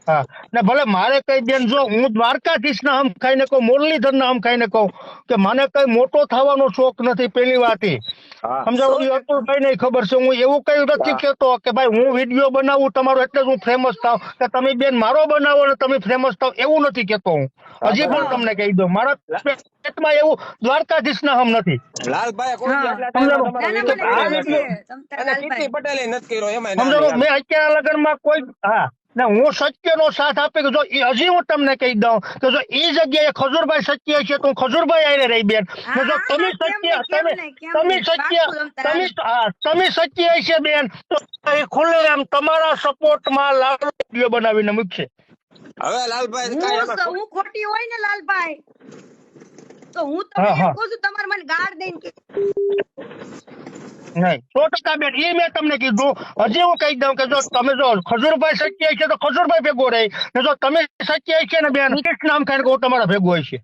હા ને ભલે મારે કઈ બેન જો હું દ્વારકાધીશ ના આમ ખાઈને કહું, મુરલીધર ના આમ ખાઈને કહું કે મને કઈ મોટો થવાનો શોખ નથી. પેલી વાત એ હા સમજાવો, અતુલભાઈ ને ખબર છે. હું એવું કઈ નથી હા કેતો કે ભાઈ હું વિડીયો બનાવું તમારો એટલે જ હું ફેમસ થાવ, કે તમે બેન મારો બનાવો ને તમે ફેમસ થાવ, એવું નથી કેતો હું. હા હજી પણ બરાબર. તમને કહી દઉં, મારા પેટમાં એવું દ્વારકાધીશ ના હમ નથી. લાલભાઈ કોઈ દી હા આટલા સમજાણો? ટાઈમમાં તમારો ના ના વિડીયો મને કર્યો આ ખબર છે નથી. વિડીયો તમ તાર અને કીર્તિ લાલભાઈ. પટેલે નથી કર્યો એમાંય નાની સમજાણો, હાલ. મેં અત્યારના લગ્નમાં કોઈ હા ને હું સત્યનો સાથ આપે કે જો હજી હું તમને કહી દઉં કે જો એ જગ્યાએ ખજૂરભાઈ સત્ય છે તો હું ખજૂરભાઈ આઈને રહી બેન. હા ને જો હા તમે હા કેમ સત્ય નહીં કેમ નહીં કેમ તમે નહીં સત્ય પાકું તમ તાર તમે સત્ય છે બેન તો એ ખુલ્લે આમ તમારા સપોર્ટમાં લાલો વિડીયો બનાવીને મૂકશે. હવે લાલભાઈ કાંઈ એમાં હું ખોટી હોય ને લાલભાઈ તો હું તમને હા એમ હા કહું છું તમારે મને ગાળ દઈને કે નહીં 100% બેન, એ મેં તમને કીધું. હજી હું કહી દઉં કે જો તમે જો ખજૂરભાઈ સત્ય છે તો ખજૂરભાઈ ભેગો રહી, ને જો તમે સત્ય છે ને બેન નામ ખાઈને કહું તમારા ભેગો હોય છે.